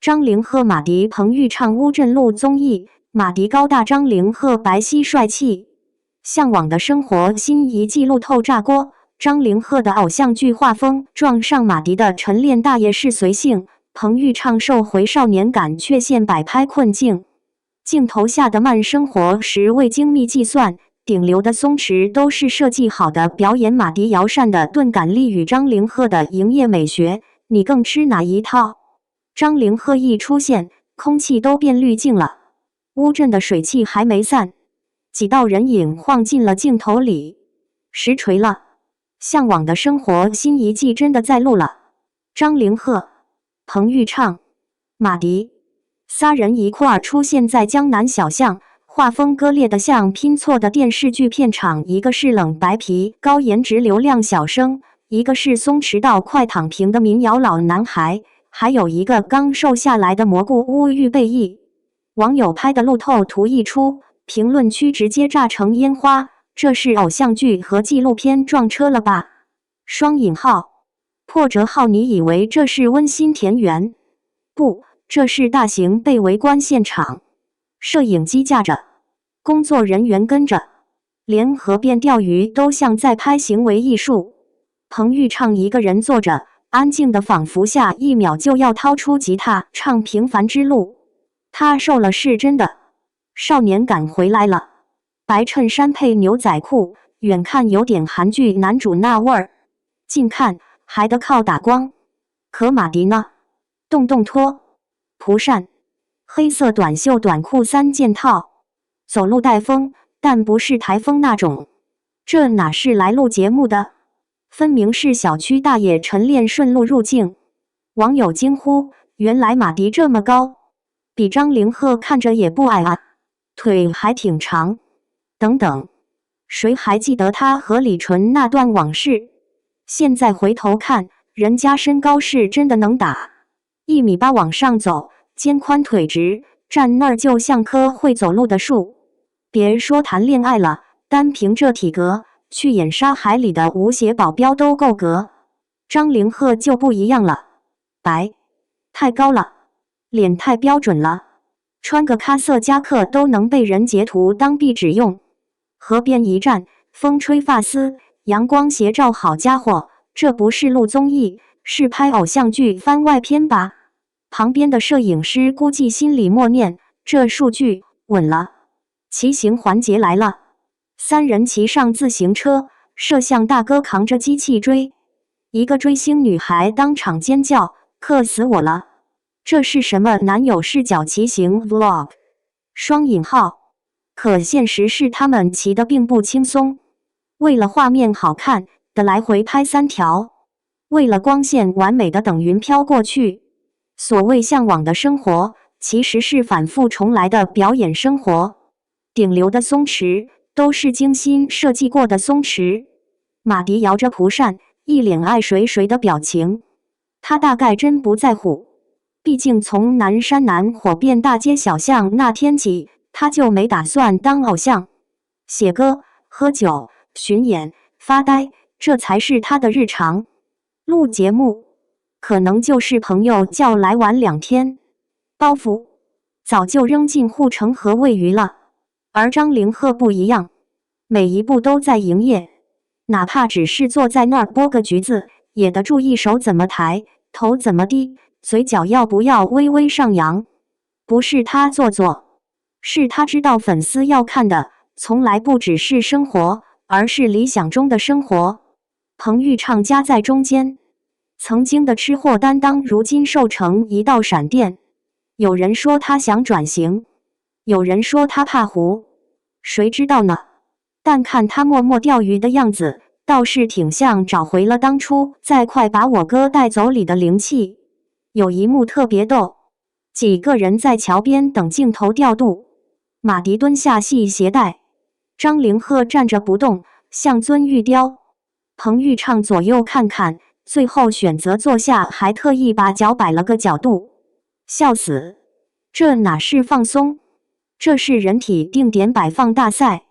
张凌赫、马迪、彭昱畅乌镇路综艺，马迪高大，张凌赫白皙帅气。向往的生活新一季路透炸锅，张凌赫的偶像剧画风撞上马迪的晨练大爷式随性，彭昱畅收回少年感却现摆拍困境。镜头下的慢生活实未精密计算，顶流的松弛都是设计好的表演。马迪摇扇的钝感力与张凌赫的营业美学，你更吃哪一套？张凌赫一出现，空气都变滤镜了，乌镇的水汽还没散，几道人影晃进了镜头里。实锤了，向往的生活新一季真的在录了。张凌赫、彭昱畅、马迪仨人一块儿出现在江南小巷，画风割裂的像拼错的电视剧片场，一个是冷白皮高颜值流量小生，一个是松弛到快躺平的民谣老男孩，还有一个刚瘦下来的蘑菇屋预备役。网友拍的路透图一出，评论区直接炸成烟花，这是偶像剧和纪录片撞车了吧？双引号，破折号，你以为这是温馨田园？不，这是大型被围观现场，摄影机架着，工作人员跟着，连河边钓鱼都像在拍行为艺术。彭昱畅一个人坐着，安静的仿佛下一秒就要掏出吉他唱平凡之路。他瘦了是真的，少年感回来了，白衬衫配牛仔裤，远看有点韩剧男主那味儿，近看还得靠打光。可马迪呢？洞洞拖、蒲扇、黑色短袖短裤3件套，走路带风，但不是台风那种。这哪是来录节目的？分明是小区大爷晨练顺路入镜。网友惊呼：原来马迪这么高，比张凌赫看着也不矮啊，腿还挺长。等等，谁还记得他和李纯那段往事？现在回头看，人家身高是真的能打，1.8米往上走，肩宽腿直，站那儿就像棵会走路的树。别说谈恋爱了，单凭这体格，去演沙海里的无鞋保镖都够格。张凌赫就不一样了，白，太高了，脸太标准了，穿个咖色夹克都能被人截图当壁纸用。河边一站，风吹发丝，阳光斜照，好家伙，这不是录综艺，是拍偶像剧番外篇吧？旁边的摄影师估计心里默念，这数据稳了。骑行环节来了，3人骑上自行车，摄像大哥扛着机器追，一个追星女孩当场尖叫，克死我了，这是什么男友视角骑行 vlog？ 双引号，可现实是他们骑得并不轻松，为了画面好看的来回拍3条，为了光线完美的等云飘过去。所谓向往的生活，其实是反复重来的表演生活。顶流的松弛都是精心设计过的松弛。马迪摇着蒲扇，一脸爱谁谁的表情，他大概真不在乎，毕竟从南山南火遍大街小巷那天起，他就没打算当偶像。写歌、喝酒、巡演、发呆，这才是他的日常。录节目，可能就是朋友叫来玩2天，包袱早就扔进护城河喂鱼了。而张凌赫不一样，每一步都在营业，哪怕只是坐在那儿剥个橘子，也得注意手怎么抬，头怎么低，嘴角要不要微微上扬。不是他做作，是他知道粉丝要看的从来不只是生活，而是理想中的生活。彭昱畅夹在中间，曾经的吃货担当，如今瘦成一道闪电。有人说他想转型，有人说他怕糊，谁知道呢？但看他默默钓鱼的样子，倒是挺像找回了当初在快把我哥带走里的灵气。有一幕特别逗，几个人在桥边等镜头调度，马迪蹲下系鞋带，张凌赫站着不动，像尊玉雕。彭昱畅左右看看，最后选择坐下，还特意把脚摆了个角度，笑死！这哪是放松，这是人体定点摆放大赛。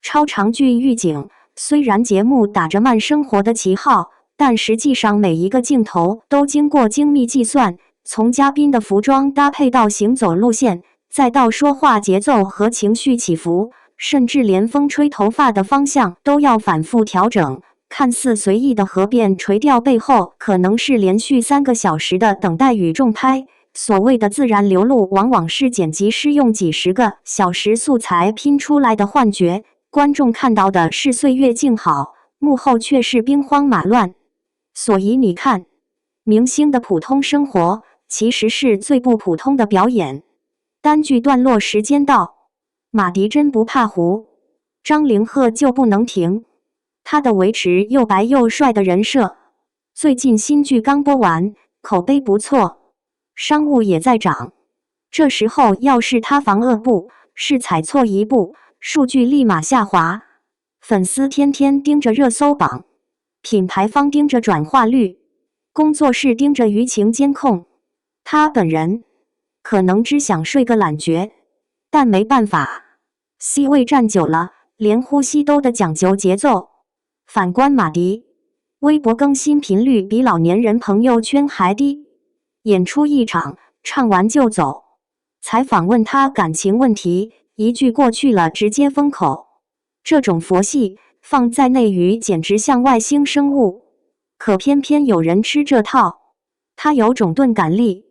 超长剧预警，虽然节目打着慢生活的旗号，但实际上每一个镜头都经过精密计算，从嘉宾的服装搭配到行走路线，再到说话节奏和情绪起伏，甚至连风吹头发的方向都要反复调整。看似随意的河边垂钓背后，可能是连续3个小时的等待与重拍。所谓的自然流露，往往是剪辑师用几10个小时素材拼出来的幻觉。观众看到的是岁月静好，幕后却是兵荒马乱。所以你看，明星的普通生活其实是最不普通的表演。单剧段落时间到，马迪真不怕糊，张凌赫就不能停。他的维持又白又帅的人设，最近新剧刚播完，口碑不错，商务也在涨。这时候要是他防恶步，是踩错一步，数据立马下滑，粉丝天天盯着热搜榜，品牌方盯着转化率，工作室盯着舆情监控。他本人可能只想睡个懒觉，但没办法 ，C 位站久了，连呼吸都得讲究节奏。反观马迪，微博更新频率比老年人朋友圈还低，演出一场，唱完就走。采访问他感情问题，一句过去了直接封口。这种佛系放在内娱简直像外星生物，可偏偏有人吃这套。他有种钝感力，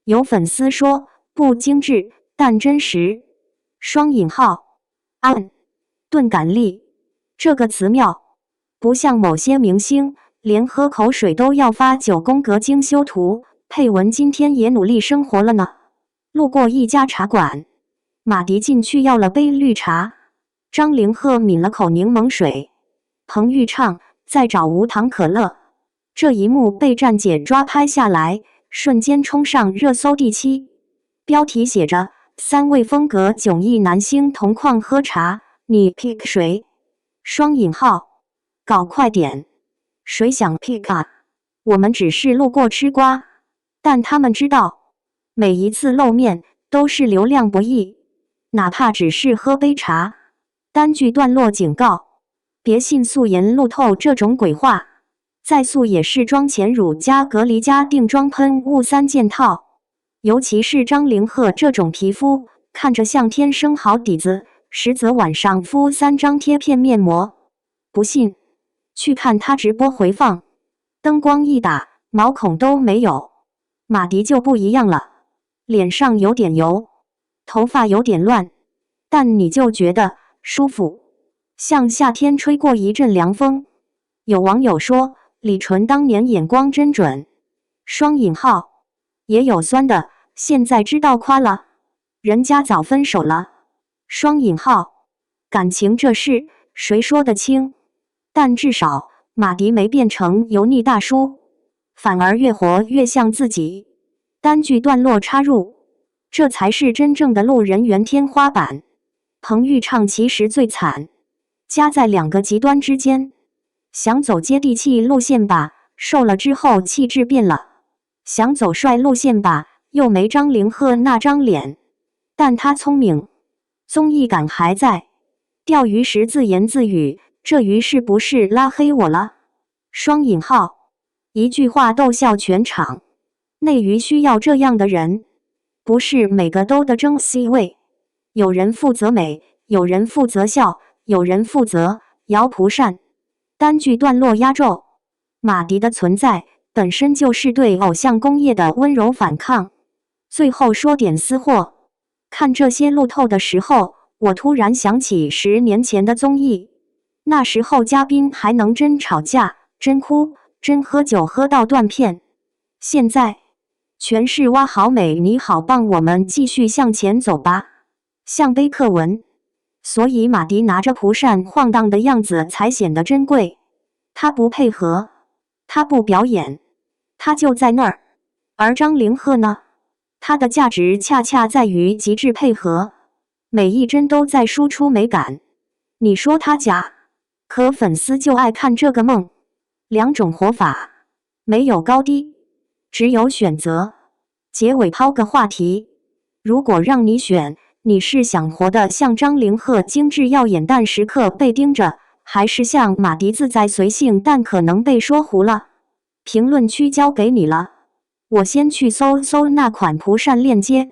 有粉丝说不精致但真实。双引号，钝感力这个词妙。不像某些明星，连喝口水都要发9宫格精修图，配文今天也努力生活了呢。路过一家茶馆，马迪进去要了杯绿茶，张凌赫抿了口柠檬水，彭昱畅在找无糖可乐。这一幕被站姐抓拍下来，瞬间冲上热搜第7，标题写着3位风格迥异男星同框喝茶，你 pick 谁？双引号。搞快点，谁想 pick 啊？我们只是路过吃瓜，但他们知道，每一次露面都是流量博弈，哪怕只是喝杯茶。单剧段落警告：别信素颜路透这种鬼话，再素也是妆前乳加隔离加定妆喷雾3件套。尤其是张凌赫这种皮肤，看着像天生好底子，实则晚上敷3张贴片面膜。不信？去看他直播回放，灯光一打，毛孔都没有。马迪就不一样了，脸上有点油，头发有点乱，但你就觉得舒服，像夏天吹过一阵凉风。有网友说李纯当年眼光真准，双引号，也有酸的，现在知道夸了，人家早分手了，双引号，感情这事谁说得清？但至少马迪没变成油腻大叔，反而越活越像自己。单剧段落插入，这才是真正的路人缘天花板。彭昱畅其实最惨，夹在2个极端之间，想走接地气路线吧，瘦了之后气质变了；想走帅路线吧，又没张凌赫那张脸。但他聪明，综艺感还在。钓鱼时自言自语，这鱼是不是拉黑我了？双引号，一句话逗笑全场。内娱需要这样的人，不是每个都得争 C 位。有人负责美，有人负责笑，有人负责摇蒲扇。单剧段落压轴，马迪的存在本身就是对偶像工业的温柔反抗。最后说点私货，看这些路透的时候，我突然想起10年前的综艺。那时候嘉宾还能真吵架、真哭、真喝酒喝到断片，现在全是哇好美你好棒，我们继续向前走吧，像碑刻文。所以马迪拿着蒲扇晃荡的样子才显得珍贵。他不配合，他不表演，他就在那儿。而张凌赫呢？他的价值恰恰在于极致配合，每一帧都在输出美感。你说他假？可粉丝就爱看这个梦。2种活法，没有高低，只有选择。结尾抛个话题，如果让你选，你是想活得像张凌赫精致耀眼但时刻被盯着，还是像马迪自在随性但可能被说糊了？评论区交给你了。我先去搜搜那款蒲扇链接。